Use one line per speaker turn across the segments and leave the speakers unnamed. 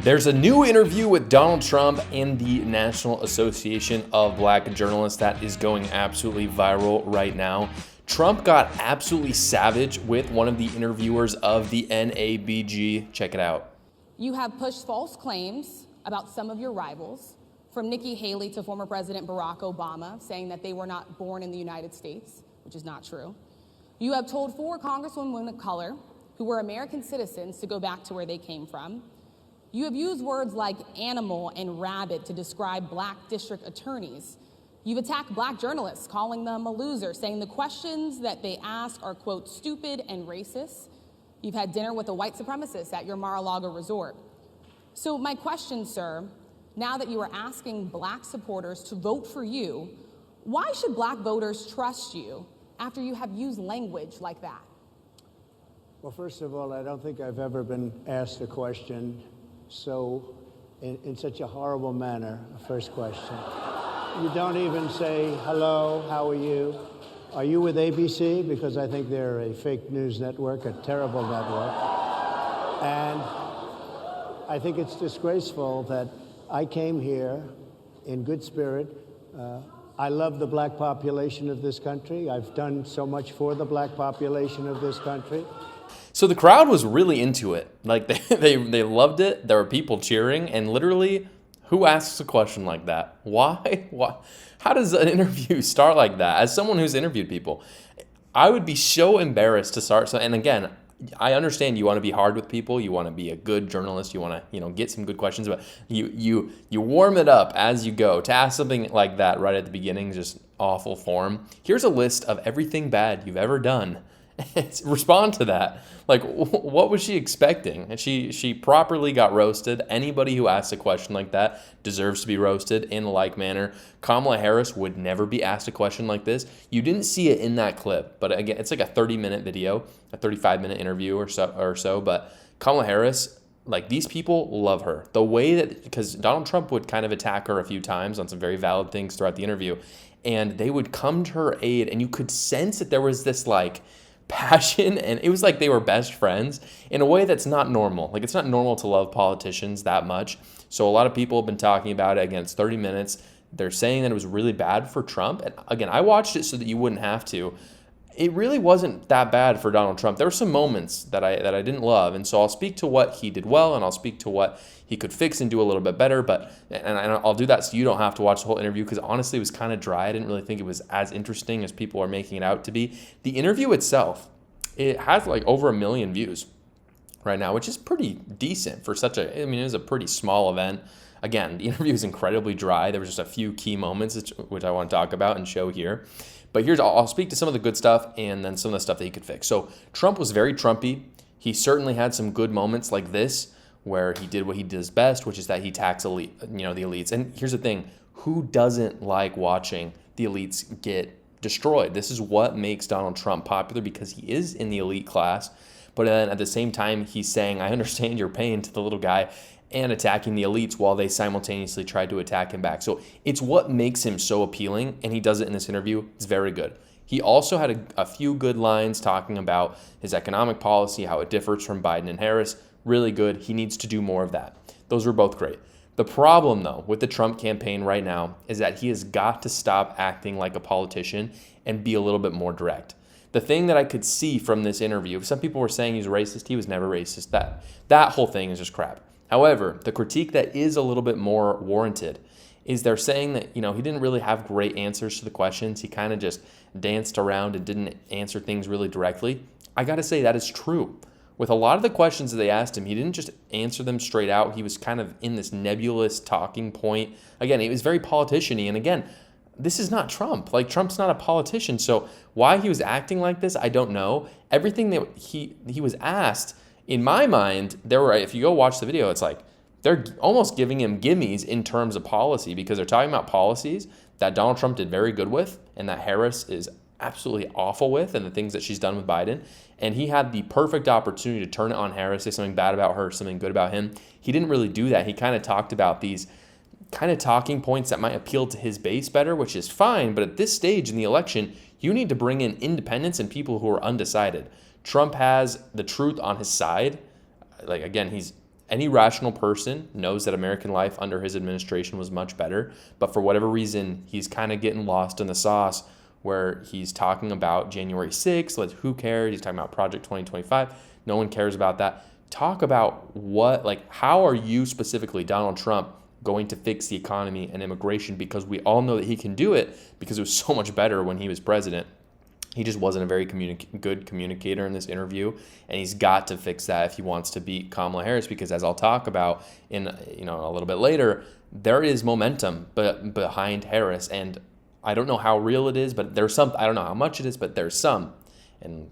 There's a new interview with Donald Trump and the National Association of Black Journalists that is going absolutely viral right now. Trump got absolutely savage with one of the interviewers of the NABG. Check it out.
You have pushed false claims about some of your rivals, from Nikki Haley to former President Barack Obama, saying that they were not born in the United States, which is not true. You have told 4 congresswomen of color who were American citizens to go back to where they came from. You have used words like animal and rabid to describe black district attorneys. You've attacked black journalists, calling them a loser, saying the questions that they ask are, quote, stupid and racist. You've had dinner with a white supremacist at your Mar-a-Lago resort. So my question, sir, now that you are asking black supporters to vote for you, why should black voters trust you after you have used language like that?
Well, first of all, I don't think I've ever been asked a question so in such a horrible manner. First question. You don't even say, hello, how are you? Are you with ABC? Because I think they're a fake news network, a terrible network. And I think it's disgraceful that I came here in good spirit. I love the black population of this country. I've done so much for the black population of this country.
So the crowd was really into it. Like they loved it. There were people cheering, and literally, who asks a question like that? Why? How does an interview start like that? As someone who's interviewed people, I would be so embarrassed to start. And again, I understand you want to be hard with people. You want to be a good journalist. You want to, get some good questions, but you warm it up as you go. To ask something like that right at the beginning is just awful form. Here's a list of everything bad you've ever done. Respond to that. Like, what was she expecting? And she properly got roasted. Anybody who asks a question like that deserves to be roasted in a like manner. Kamala Harris would never be asked a question like this. You didn't see it in that clip, but again, it's like a 30-minute video, a 35-minute interview or so. But Kamala Harris, like, these people love her. The way that, because Donald Trump would kind of attack her a few times on some very valid things throughout the interview, and they would come to her aid, and you could sense that there was this, like, passion, and it was like they were best friends in a way that's not normal. Like, it's not normal to love politicians that much. So a lot of people have been talking about it. Again, it's 30 minutes. They're saying that it was really bad for Trump. And again, I watched it so that you wouldn't have to. It really wasn't that bad for Donald Trump. There were some moments that I didn't love, and so I'll speak to what he did well, and I'll speak to what he could fix and do a little bit better. And I'll do that so you don't have to watch the whole interview, because honestly, it was kind of dry. I didn't really think it was as interesting as people are making it out to be. The interview itself, it has like over 1 million views right now, which is pretty decent for such a. I mean, it was a pretty small event. Again, the interview is incredibly dry. There was just a few key moments which I want to talk about and show here. But I'll speak to some of the good stuff and then some of the stuff that he could fix. So Trump was very Trumpy. He certainly had some good moments like this where he did what he does best, which is that he attacks the elites. And here's the thing. Who doesn't like watching the elites get destroyed? This is what makes Donald Trump popular, because he is in the elite class. But then at the same time, he's saying, I understand your pain, to the little guy, and attacking the elites while they simultaneously tried to attack him back. So it's what makes him so appealing, and he does it in this interview. It's very good. He also had a few good lines talking about his economic policy, how it differs from Biden and Harris. Really good. He needs to do more of that. Those were both great. The problem, though, with the Trump campaign right now is that he has got to stop acting like a politician and be a little bit more direct. The thing that I could see from this interview, some people were saying he's racist. He was never racist. That whole thing is just crap. However, the critique that is a little bit more warranted is they're saying that, he didn't really have great answers to the questions. He kind of just danced around and didn't answer things really directly. I got to say that is true. With a lot of the questions that they asked him, he didn't just answer them straight out. He was kind of in this nebulous talking point. Again, it was very politician-y. And again, this is not Trump. Like, Trump's not a politician. So why he was acting like this, I don't know. Everything that he was asked, in my mind, if you go watch the video, it's like they're almost giving him gimmies in terms of policy, because they're talking about policies that Donald Trump did very good with and that Harris is absolutely awful with, and the things that she's done with Biden. And he had the perfect opportunity to turn it on Harris, say something bad about her, something good about him. He didn't really do that. He kind of talked about these kind of talking points that might appeal to his base better, which is fine. But at this stage in the election, you need to bring in independents and people who are undecided. Trump has the truth on his side. Like, again, he's Any rational person knows that American life under his administration was much better, but for whatever reason, he's kind of getting lost in the sauce where he's talking about January 6th, like who cares? He's talking about Project 2025. No one cares about that. Talk about how are you specifically, Donald Trump, going to fix the economy and immigration? Because we all know that he can do it because it was so much better when he was president. He just wasn't a very good communicator in this interview, and he's got to fix that if he wants to beat Kamala Harris, because as I'll talk about in a little bit later, there is momentum behind Harris, and I don't know how real it is, but there's some. I don't know how much it is, but there's some, and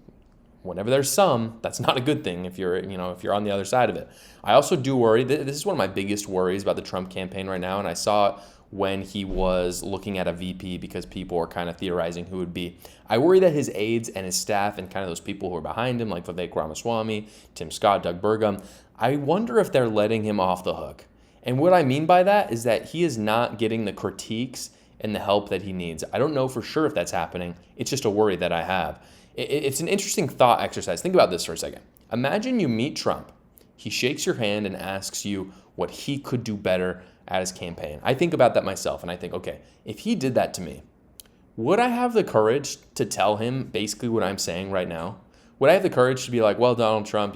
whenever there's some, that's not a good thing if you're on the other side of it. I also do worry. This is one of my biggest worries about the Trump campaign right now, and I saw it when he was looking at a VP because people were kind of theorizing who would be. I worry that his aides and his staff and kind of those people who are behind him, like Vivek Ramaswamy, Tim Scott, Doug Burgum, I wonder if they're letting him off the hook. And what I mean by that is that he is not getting the critiques and the help that he needs. I don't know for sure if that's happening. It's just a worry that I have. It's an interesting thought exercise. Think about this for a second. Imagine you meet Trump. He shakes your hand and asks you what he could do better at his campaign. I think about that myself, and I think, okay, if he did that to me, would I have the courage to tell him basically what I'm saying right now? Would I have the courage to be like, well, Donald Trump,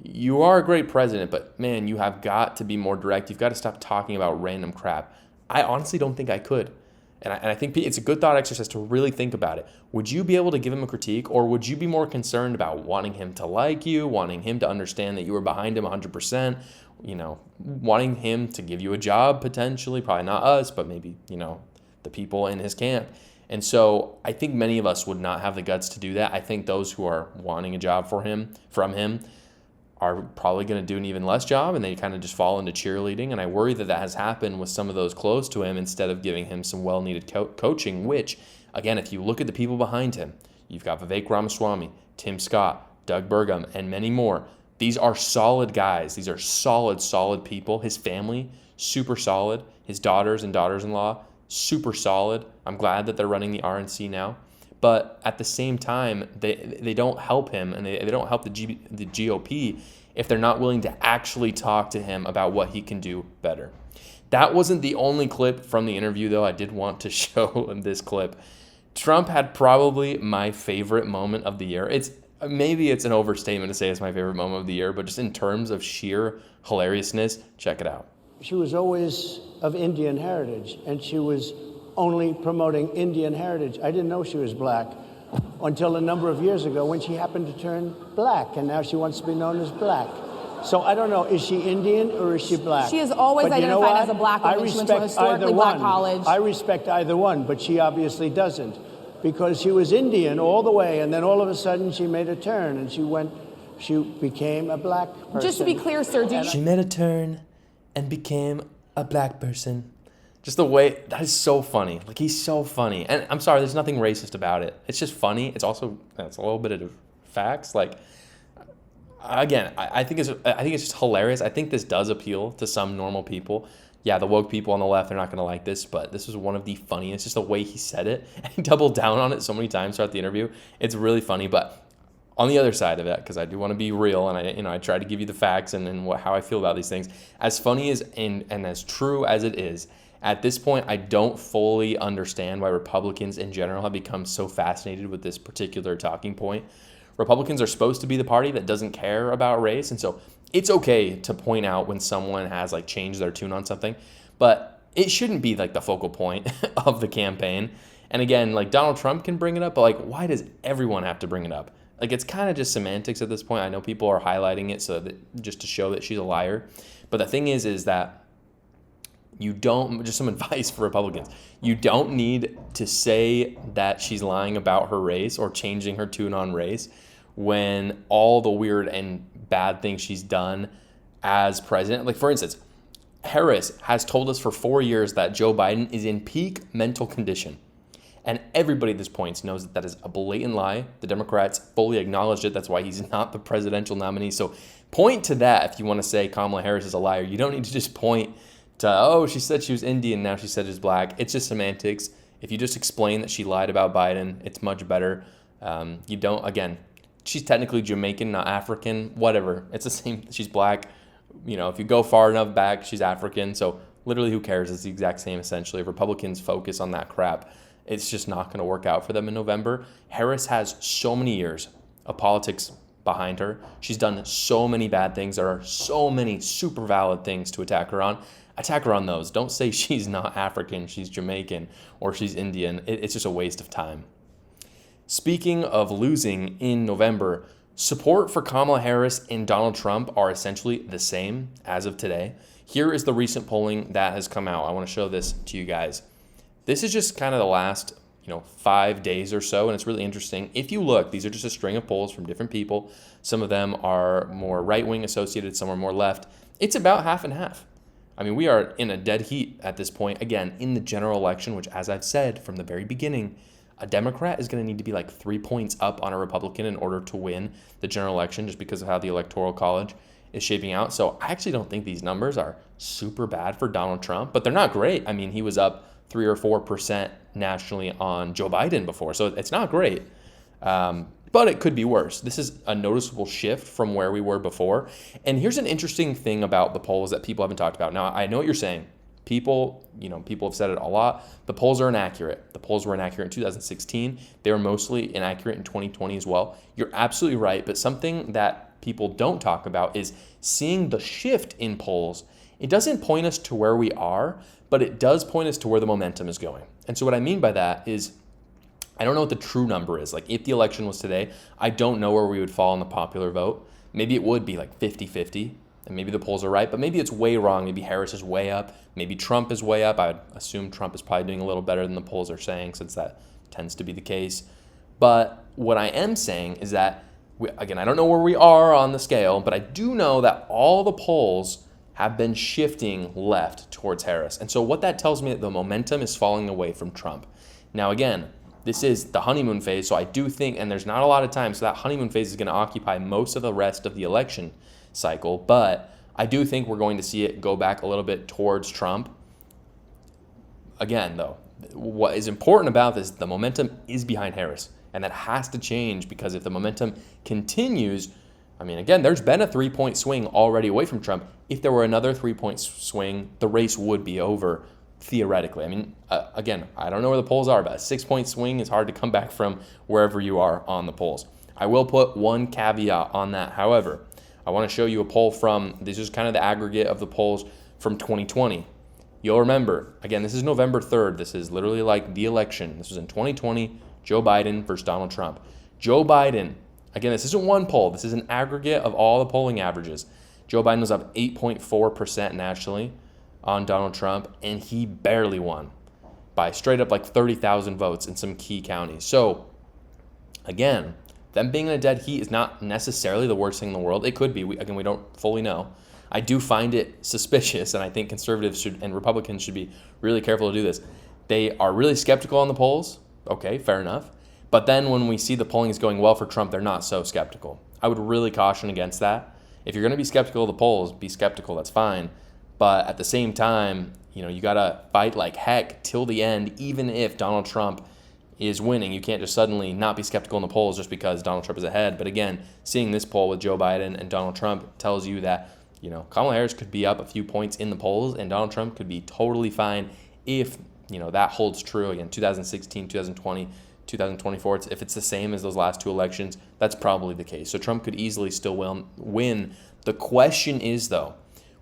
you are a great president, but man, you have got to be more direct. You've got to stop talking about random crap. I honestly don't think I could. And I think it's a good thought exercise to really think about it. Would you be able to give him a critique, or would you be more concerned about wanting him to like you, wanting him to understand that you were behind him 100%, wanting him to give you a job potentially, probably not us, but maybe, the people in his camp. And so I think many of us would not have the guts to do that. I think those who are wanting a job from him are probably going to do an even less job, and they kind of just fall into cheerleading. And I worry that has happened with some of those close to him instead of giving him some well-needed coaching, which, again, if you look at the people behind him, you've got Vivek Ramaswamy, Tim Scott, Doug Burgum, and many more. These are solid guys. These are solid people. His family, super solid. His daughters and daughters-in-law, super solid. I'm glad that they're running the RNC now. But at the same time, they don't help him, and they don't help the GOP if they're not willing to actually talk to him about what he can do better. That wasn't the only clip from the interview, though. I did want to show this clip. Trump had probably my favorite moment of the year. Maybe it's an overstatement to say it's my favorite moment of the year, but just in terms of sheer hilariousness, check it out.
She was always of Indian heritage, and she was only promoting Indian heritage. I didn't know she was black until a number of years ago when she happened to turn black, and now she wants to be known as black. So I don't know, is she Indian or is she black?
She has always identified as a black woman. She went to a historically black college.
I respect either one, but she obviously doesn't, because she was Indian all the way, and then all of a sudden she made a turn, and she became a black person.
Just to be clear, sir,
She made a turn and became a black person. Just the way, that is so funny. Like, he's so funny. And I'm sorry, there's nothing racist about it. It's just funny. It's a little bit of facts. Like, again, I think it's just hilarious. I think this does appeal to some normal people. Yeah, the woke people on the left, they're not going to like this, but this was one of the funniest. Just the way he said it, and he doubled down on it so many times throughout the interview. It's really funny. But on the other side of it, because I do want to be real, and I try to give you the facts and how I feel about these things. As funny as and as true as it is, at this point, I don't fully understand why Republicans in general have become so fascinated with this particular talking point. Republicans are supposed to be the party that doesn't care about race, and so it's okay to point out when someone has changed their tune on something, but it shouldn't be the focal point of the campaign. And again, Donald Trump can bring it up, but why does everyone have to bring it up? It's kind of just semantics at this point. I know people are highlighting it so that just to show that she's a liar, but the thing is that you don't, just some advice for Republicans, you don't need to say that she's lying about her race or changing her tune on race when all the weird and bad things she's done as president. For instance, Harris has told us for 4 years that Joe Biden is in peak mental condition. And everybody at this point knows that is a blatant lie. The Democrats fully acknowledged it. That's why he's not the presidential nominee. So point to that if you want to say Kamala Harris is a liar. You don't need to just point to, she said she was Indian, now she said she's black. It's just semantics. If you just explain that she lied about Biden, it's much better. She's technically Jamaican, not African, whatever. It's the same. She's black. If you go far enough back, she's African. So literally, who cares? It's the exact same, essentially. If Republicans focus on that crap, it's just not going to work out for them in November. Harris has so many years of politics behind her. She's done so many bad things. There are so many super valid things to attack her on. Attack her on those. Don't say she's not African, she's Jamaican, or she's Indian. It's just a waste of time. Speaking of losing in November, support for Kamala Harris and Donald Trump are essentially the same as of today. Here is the recent polling that has come out. I want to show this to you guys. This is just kind of the last 5 days or so, and it's really interesting. If you look, these are just a string of polls from different people. Some of them are more right-wing associated, some are more left. It's about half and half. I mean, we are in a dead heat at this point, again, in the general election, which, as I've said from the very beginning, a Democrat is going to need to be like 3 points up on a Republican in order to win the general election, just because of how the Electoral College is shaping out. So I actually don't think these numbers are super bad for Donald Trump, but they're not great. I mean, he was up 3 or 4% nationally on Joe Biden before, so it's not great. But it could be worse. This is a noticeable shift from where we were before. And here's an interesting thing about the polls that people haven't talked about. Now, I know what you're saying. People have said it a lot. The polls are inaccurate. The polls were inaccurate in 2016. They were mostly inaccurate in 2020 as well. You're absolutely right. But something that people don't talk about is seeing the shift in polls. It doesn't point us to where we are, but it does point us to where the momentum is going. And so what I mean by that is, I don't know what the true number is. Like, if the election was today, I don't know where we would fall in the popular vote. Maybe it would be like 50-50, and maybe the polls are right, but maybe it's way wrong. Maybe Harris is way up. Maybe Trump is way up. I would assume Trump is probably doing a little better than the polls are saying, since that tends to be the case. But what I am saying is that, again, I don't know where we are on the scale, but I do know that all the polls have been shifting left towards Harris. And so what that tells me, that the momentum is falling away from Trump. Now, again, this is the honeymoon phase, so I do think, and there's not a lot of time, so that honeymoon phase is going to occupy most of the rest of the election cycle, but I do think we're going to see it go back a little bit towards Trump. Again, though, what is important about this, the momentum is behind Harris, and that has to change, because if the momentum continues, I mean, again, there's been a 3-point swing already away from Trump. If there were another 3-point swing, the race would be over, theoretically. I mean, again, I don't know where the polls are, but a 6-point swing is hard to come back from wherever you are on the polls. I will put one caveat on that. However, I want to show you a poll this is kind of the aggregate of the polls from 2020. You'll remember, again, this is November 3rd. This is literally like the election. This was in 2020, Joe Biden versus Donald Trump. Joe Biden, again, this isn't one poll. This is an aggregate of all the polling averages. Joe Biden was up 8.4% nationally on Donald Trump, and he barely won by straight up like 30,000 votes in some key counties. So, again, them being in a dead heat is not necessarily the worst thing in the world. It could be. We don't fully know. I do find it suspicious, and I think conservatives and Republicans should be really careful to do this. They are really skeptical on the polls. Okay, fair enough. But then when we see the polling is going well for Trump, they're not so skeptical. I would really caution against that. If you're going to be skeptical of the polls, be skeptical. That's fine. But at the same time, you got to fight like heck till the end, even if Donald Trump is winning. You can't just suddenly not be skeptical in the polls just because Donald Trump is ahead. But again, seeing this poll with Joe Biden and Donald Trump tells you that, Kamala Harris could be up a few points in the polls, and Donald Trump could be totally fine if, that holds true. Again, 2016, 2020, 2024, if it's the same as those last two elections, that's probably the case. So Trump could easily still win. The question is, though,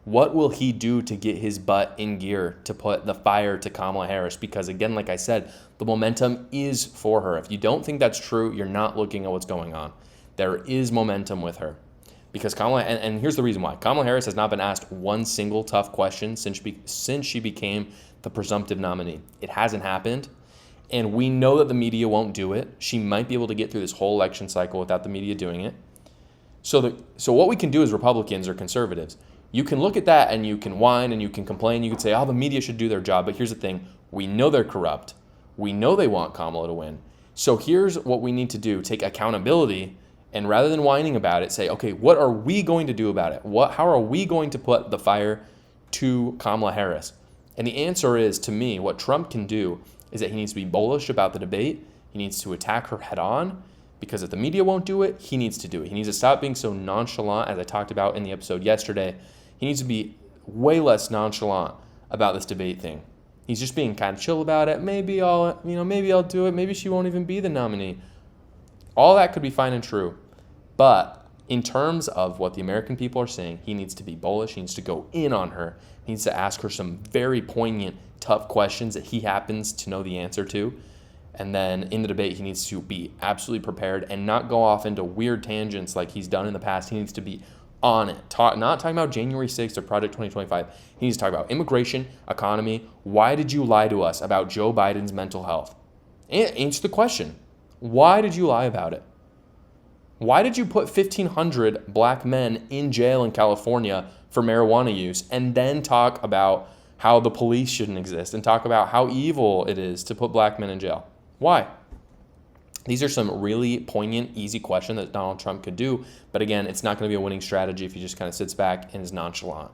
what will he do to get his butt in gear to put the fire to Kamala Harris? Because again, like I said, the momentum is for her. If you don't think that's true, you're not looking at what's going on. There is momentum with her. Because Kamala, and here's the reason why. Kamala Harris has not been asked one single tough question since she became the presumptive nominee. It hasn't happened. And we know that the media won't do it. She might be able to get through this whole election cycle without the media doing it. So what we can do as Republicans or conservatives, you can look at that and you can whine and you can complain. You can say, the media should do their job. But here's the thing. We know they're corrupt. We know they want Kamala to win. So here's what we need to do. Take accountability, and rather than whining about it, say, okay, what are we going to do about it? How are we going to put the fire to Kamala Harris? And the answer is, to me, what Trump can do is that he needs to be bullish about the debate. He needs to attack her head on, because if the media won't do it, he needs to do it. He needs to stop being so nonchalant, as I talked about in the episode yesterday. He He needs to be way less nonchalant about this debate thing. He's just being kind of chill about it. Maybe I'll do it. Maybe she won't even be the nominee. All that could be fine and true. But in terms of what the American people are saying, he needs to be bullish. He needs to go in on her. He needs to ask her some very poignant, tough questions that he happens to know the answer to. And then in the debate, he needs to be absolutely prepared and not go off into weird tangents like he's done in the past. He needs to be on it. Not talking about January 6th or Project 2025. He needs to talk about immigration, economy. Why did you lie to us about Joe Biden's mental health? Answer the question. Why did you lie about it? Why did you put 1,500 black men in jail in California for marijuana use and then talk about how the police shouldn't exist and talk about how evil it is to put black men in jail? Why? These are some really poignant, easy questions that Donald Trump could do. But again, it's not going to be a winning strategy if he just kind of sits back and is nonchalant.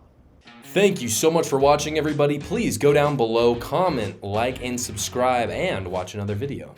Thank you so much for watching, everybody. Please go down below, comment, like, and subscribe, and watch another video.